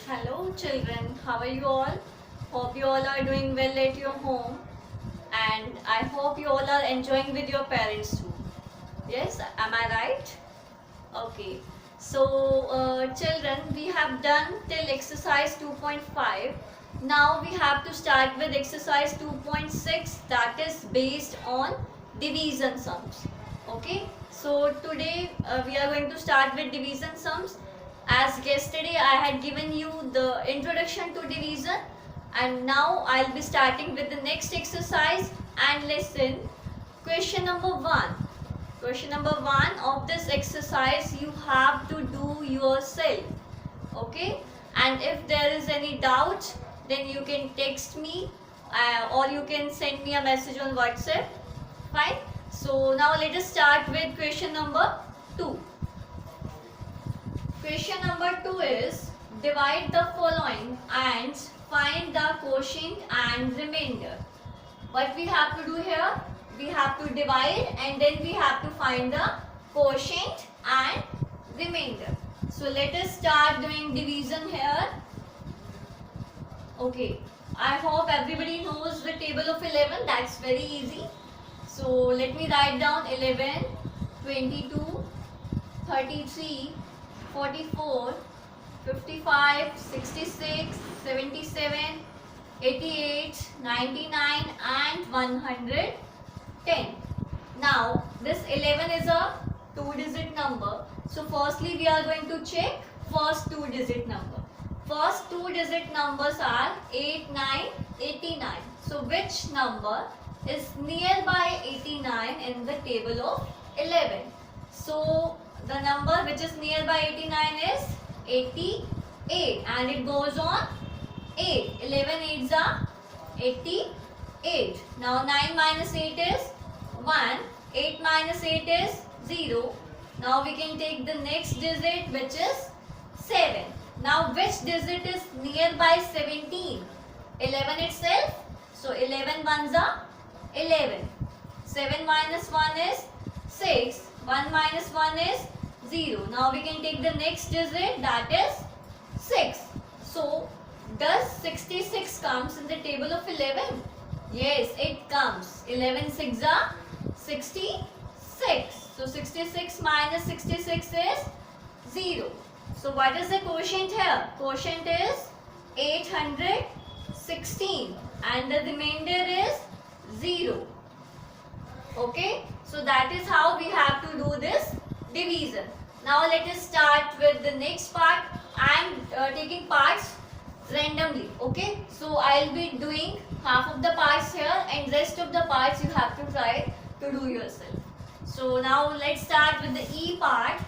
Hello children, how are you all? Hope you all are doing well at your home and I hope you all are enjoying with your parents too. Yes, am I right? Okay. So children, we have done till exercise 2.5. Now we have to start with exercise 2.6, that is based on division sums. Okay. So today we are going to start with division sums. As yesterday I had given you the introduction to division, and now I'll be starting with the next exercise and lesson. Question number 1. Question number 1 of this exercise you have to do yourself. Okay, and if there is any doubt, then you can text me or you can send me a message on WhatsApp. Fine. So now let us start with question number 2. Question number 2 is divide the following and find the quotient and remainder. What we have to do here? We have to divide and then we have to find the quotient and remainder. So let us start doing division here. Okay, I hope everybody knows the table of 11. That's very easy. So let me write down 11, 22, 33, 44, 55, 66, 77, 88, 99 and 110. Now this 11 is a 2-digit number. So firstly we are going to check first 2-digit number. First 2-digit numbers are 8, 9, 89. So which number is nearby 89 in the table of 11? So the number which is nearby 89 is 88 and it goes on 8. 11 8s are 88. Now 9 minus 8 is 1. 8 minus 8 is 0. Now we can take the next digit which is 7. Now which digit is nearby 17? 11 itself. So 11 ones are 11. 7 minus 1 is 6. 1 minus 1 is 0. Now we can take the next digit, that is 6. So does 66 comes in the table of 11? Yes, it comes. 11 6 are 66. So 66 minus 66 is 0. So what is the quotient here? Quotient is 816 and the remainder is 0. Okay, so that is how we have to do this division. Now let us start with the next part. I am taking parts randomly. Okay, so I will be doing half of the parts here and rest of the parts you have to try to do yourself. So now let's start with the E part.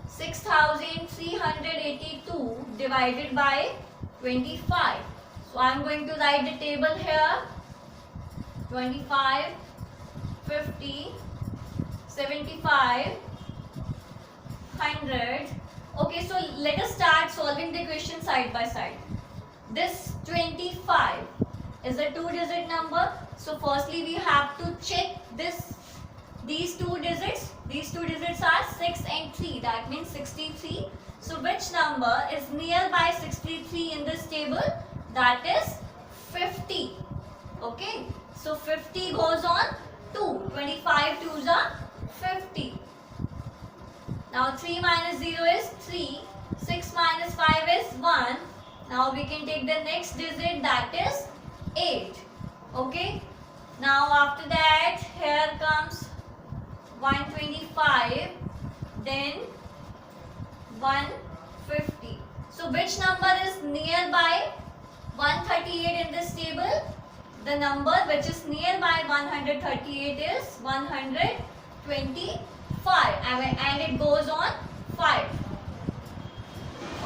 6382 divided by 25. So I am going to write the table here. 25, 50, 75, 100. Okay, so let us start solving the question side by side. This 25 is a 2-digit number. So firstly we have to check these two digits. These two digits are 6 and 3. That means 63. So which number is nearby 63 in this table? That is 50. Okay. So 50 goes on 2. 25 2s are 50. Now 3 minus 0 is 3. 6 minus 5 is 1. Now we can take the next digit, that is 8. Okay. Now after that here comes 125, then 150. So which number is nearby 138 in this table? The number which is nearby 138 is 125 and it goes on 5.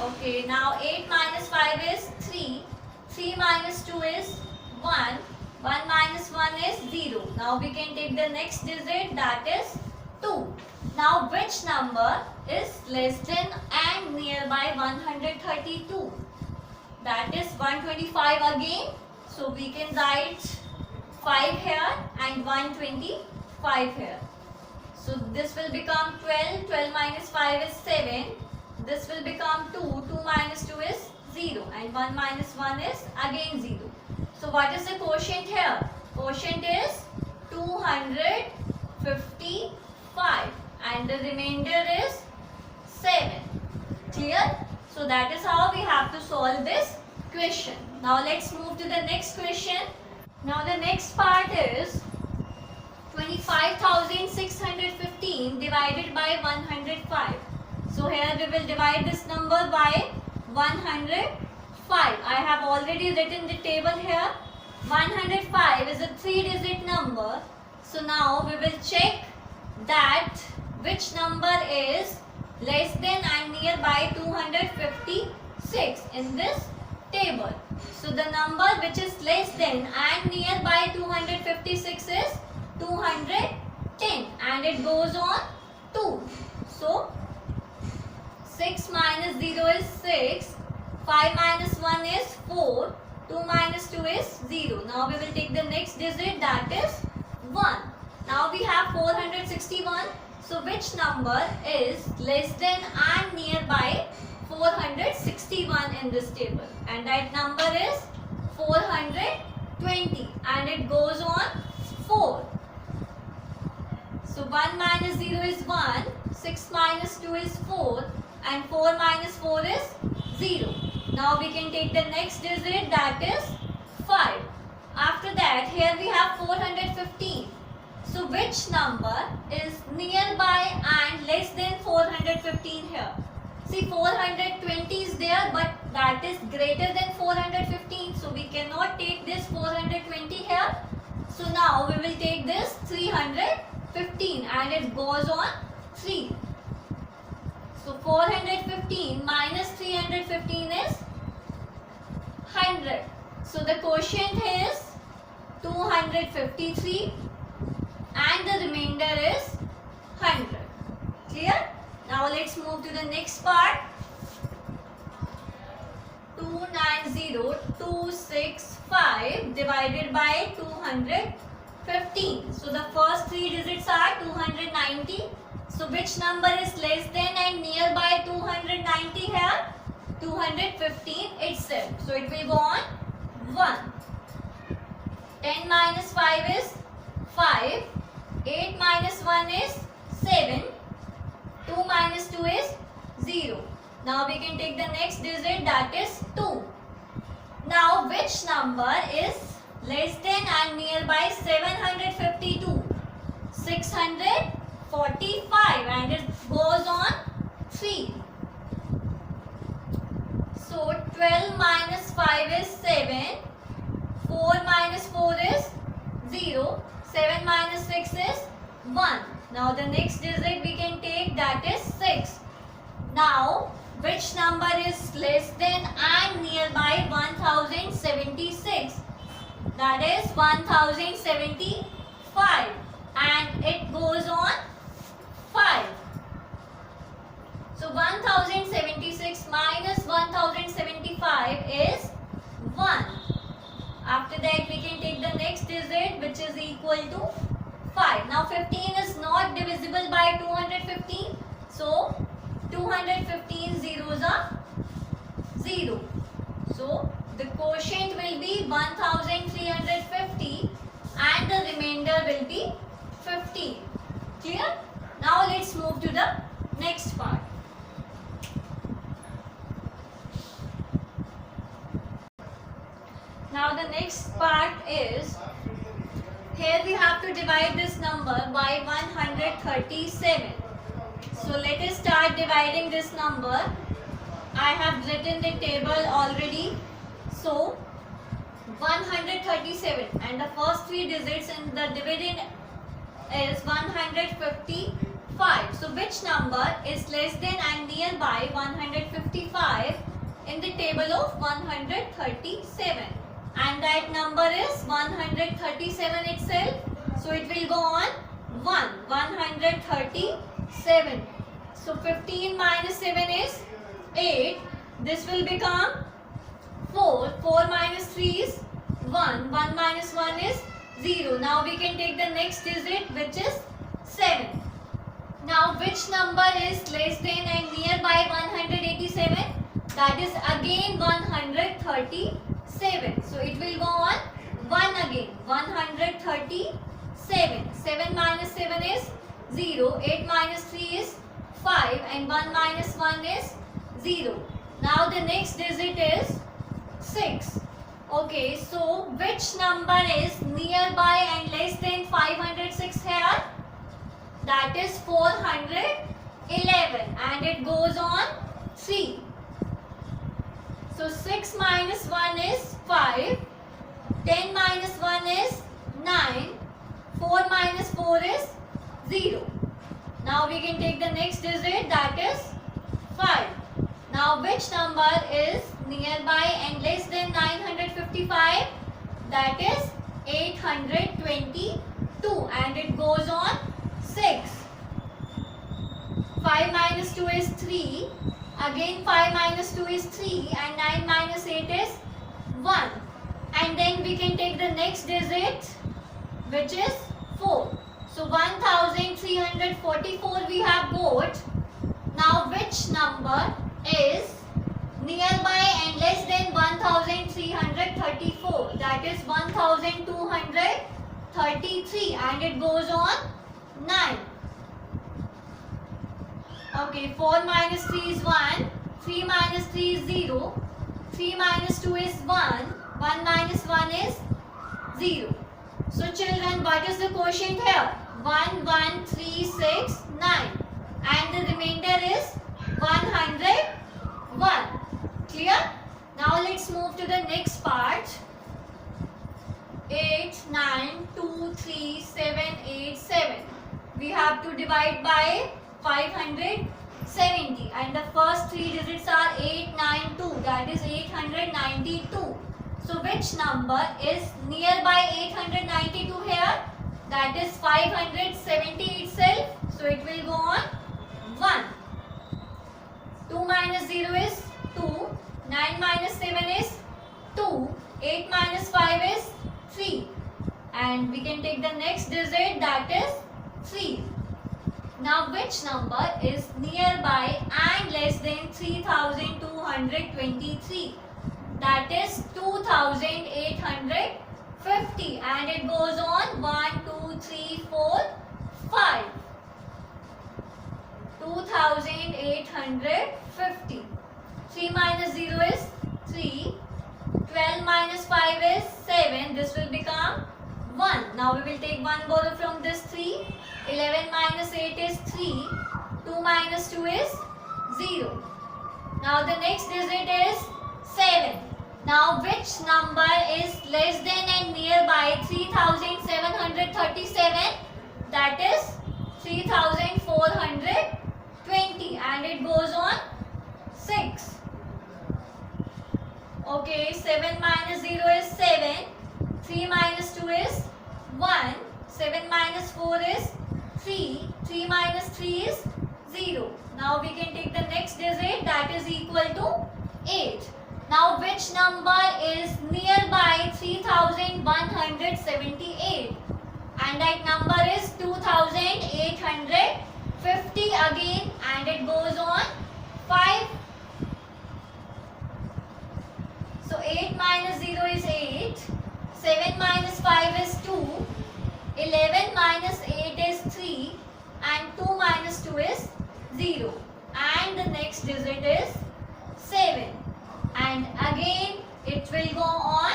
Okay, now 8 minus 5 is 3. 3 minus 2 is 1. 1 minus 1 is 0. Now we can take the next digit, that is 2. Now which number is less than and nearby 132? That is 125 again. So we can write 5 here and 125 here. So this will become 12. 12 minus 5 is 7. This will become 2. 2 minus 2 is 0, and 1 minus 1 is again 0. So what is the quotient here? Quotient is 255 and the remainder is 7. Clear? So that is how we have to solve this question. Now let's move to the next question. Now the next part is 25,615 divided by 105. So here we will divide this number by 105. I have already written the table here. 105 is a 3-digit number. So now we will check that which number is less than and nearby 256 in this table. So the number which is less than and nearby 256 is 210 and it goes on 2. So 6 minus 0 is 6, 5 minus 1 is 4, 2 minus 2 is 0. Now we will take the next digit, that is 1. Now we have 461. So which number is less than and nearby 461 in this table? And that number is 420 and it goes on 4. So 1 minus 0 is 1, 6 minus 2 is 4 and 4 minus 4 is 0. Now we can take the next digit, that is 5. After that here we have 415. So which number is nearby and less than 415 here? See, 420 is there but that is greater than 415. So we cannot take this 420 here. So now we will take this 315 and it goes on 3. So 415 minus 315 is 100. So the quotient is 253 and the remainder is 100. Clear? Now let's move to the next part. 290,265 divided by 215. So the first 3 digits are 290. So which number is less than and nearby 290 here? 215 itself. So it will go on 1. 10 minus 5 is 5. 8 minus 1 is 7. 2 minus 2 is 0. Now we can take the next digit, that is 2. Now which number is less than and nearby 752? 645 and it goes on 3. So 12 minus 5 is 7. 4 minus 4 is 0. 7 minus 6 is 1. Now the next digit we can take, that is 6. Now which number is less than and nearby 1076? That is 1075 and it goes on 5. So 1076 minus 1075 is 1. After that we can take the next digit which is equal to 5. Now 15 is not divisible by 215. So 215 zeros are 0. So the quotient will be 1350 and the remainder will be 15. Clear? Now let's move to the next part. Now the next part is, here we have to divide this number by 137. So let us start dividing this number. I have written the table already. So 137 and the first 3 digits in the dividend is 155. So which number is less than and nearby 155 in the table of 137? And that number is 137 itself. So it will go on 137. So 15 minus 7 is 8. This will become 4. 4 minus 3 is 1. 1 minus 1 is 0. Now we can take the next digit which is 7. Now which number is less than and nearby 187? that is again 137. So it will go on 1 again. 137. 7 minus 7 is 0. 8 minus 3 is 5 and 1 minus 1 is 0. Now the next digit is 6. Okay, so which number is nearby and less than 506 here? That is 411 and it goes on 3. So 6 minus 1 is 5. 10 minus 1 is 9. 4 minus 4 is 0. Now we can take the next digit, that is 5. Now which number is nearby and less than 955? That is 822 and it goes on 6. 5 minus 2 is 3. Again 5 minus 2 is 3 and 9 minus 8 is 1. And then we can take the next digit, which is 4. So 1344 we have got. Now which number is nearby and less than 1334? That is 1233 and it goes on 9. Okay, 4 minus 3 is 1. 3 minus 3 is 0. 3 minus 2 is 1. 1 minus 1 is 0. So children, what is the quotient here? 1, 1, 3, 6, 9. And the remainder is 101. Clear? Now let's move to the next part. 8, 9, 2, 3, 7, 8, 7. We have to divide by 570 and the first three digits are 892, that is 892. So which number is nearby 892 here? That is 570 itself. So it will go on 1. 2 minus 0 is 2. 9 minus 7 is 2. 8 minus 5 is 3. And we can take the next digit, that is 3. Now which number is nearby and less than 3223? That is 2850 and it goes on 1, 2, 3, 4, 5. 2850. 3 minus 0 is 3. 12 minus 5 is 7. This will become 1. Now we will take one borrow from this 3. 11 minus 8 is 3. 2 minus 2 is 0. Now the next digit is 7. Now which number is less than and nearby 3737? That is 3420 and it goes on 6. Okay, 7 minus 0 is 7. 3 minus 2 is 1. 7 minus 4 is 3. 3 minus 3 is 0. Now we can take the next digit, that is equal to 8. Now which number is nearby 3178? And that number is 2850 again and it goes on 5. So 8 minus 0 is 8. 7 minus 5 is 2. 11 minus 8 is 3. And 2 minus 2 is 0. And the next digit is 7. And again it will go on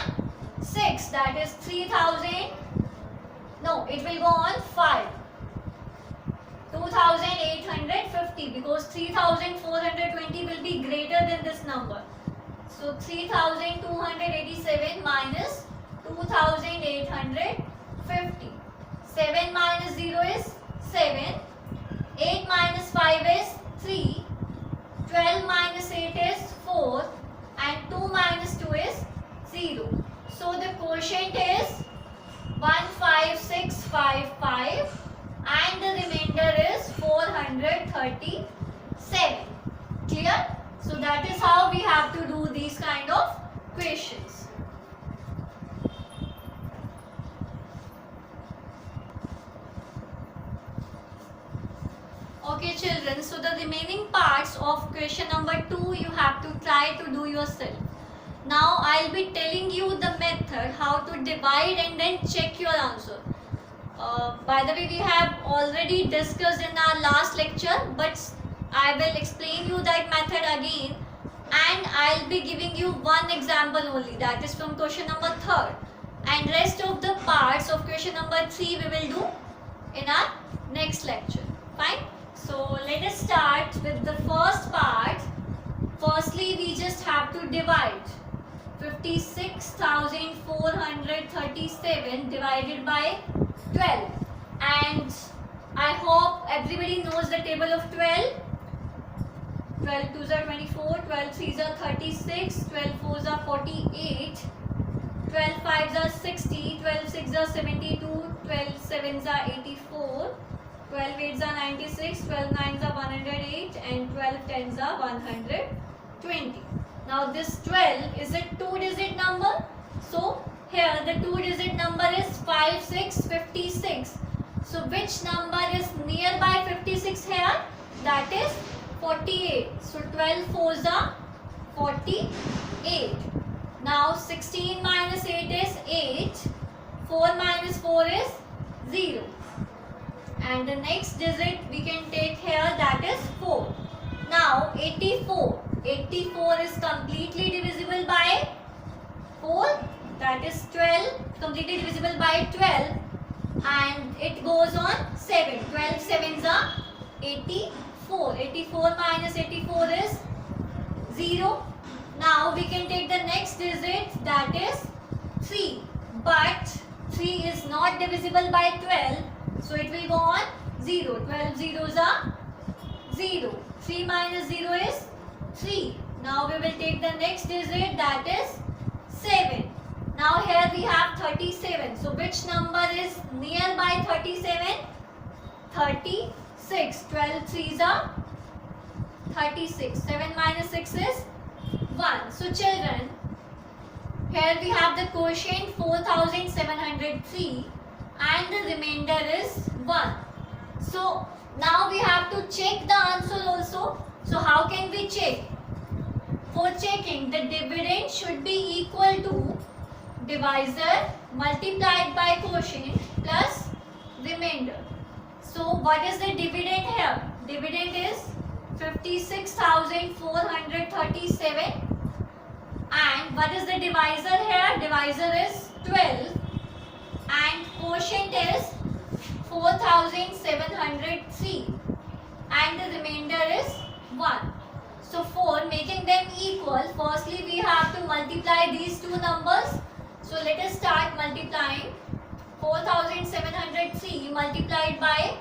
6, that is 3000. No, it will go on 5. 2850 because 3420 will be greater than this number. So 3287 minus 2850. 7 minus 0 is 7. 8 minus 5 is 3. 12 minus 8 is 4. And 2 minus 2 is 0. So the quotient is 15655 and the remainder is 437. Clear? So that is how we have to do these kind of questions. Okay children, so the remaining parts of question number 2 you have to try to do yourself. Now I'll be telling you the method how to divide and then check your answer. By the way, we have already discussed in our last lecture, but I will explain you that method again, and I'll be giving you one example only, that is from question number 3rd, and rest of the parts of question number 3 we will do in our next lecture. Fine. So let us start with the first part. Firstly, we just have to divide 56,437 divided by 12, and I hope everybody knows the table of 12. 12 2s are 24, 12 3s are 36, 12 4s are 48, 12 5s are 60, 12 6s are 72, 12 7s are 84, 12 8s are 96, 12 9s are 108, and 12 10s are 120. Now this 12 is a 2-digit number. So here the 2-digit number is 5656. So which number is nearby 56 here? That is 48. So 12 4s are 48. Now 16 minus 8 is 8. 4 minus 4 is 0. And the next digit we can take here, that is 4. Now 84. 84 is completely divisible by 4. That is 12. Completely divisible by 12. And it goes on 7. 12 7s are 84. 84 minus 84 is 0. Now we can take the next digit, that is 3. But 3 is not divisible by 12. So it will go on 0. 12 zeros are 0. 3 minus 0 is 3. Now we will take the next digit, that is 7. Now here we have 37. So which number is nearby 37? 36. 12 3s are 36. 7 minus 6 is 1. So children, here we have the quotient 4703 and the remainder is 1. So now we have to check the answer also. So how can we check? For checking, the dividend should be equal to divisor multiplied by quotient plus remainder. So what is the dividend here? Dividend is 56,437. And what is the divisor here? Divisor is 12. And quotient is 4,703. And the remainder is 1. So for making them equal, firstly we have to multiply these two numbers. So let us start multiplying. 4,703 multiplied by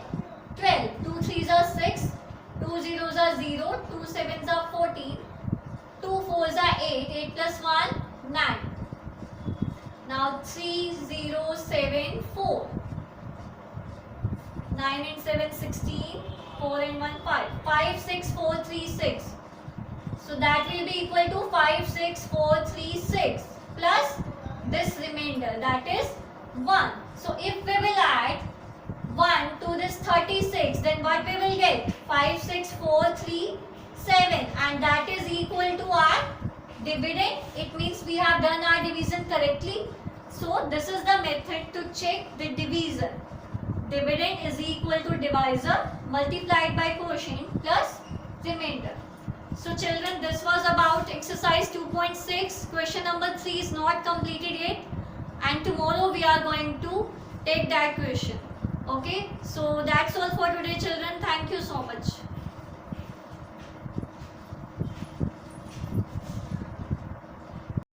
12. 2 3s are 6. 2 zeros are 0. 2 7s are 14. 2 4s are 8. 8 plus 1, 9. Now 3 0 7 4. 9 and 7 16. 4 and 1 5. 5 6 4 3 6. So that will be equal to 5 6 4 3 6 plus this remainder, that is 1. So if we will add 1 to this 36, then what we will get? 5 6 4 3 7, and that is equal to our dividend. It means we have done our division correctly. So this is the method to check the divisor. Dividend is equal to divisor multiplied by quotient plus remainder. So children, this was about exercise 2.6. Question number 3 is not completed yet, and tomorrow we are going to take that question. Okay, so that's all for today children. Thank you so much.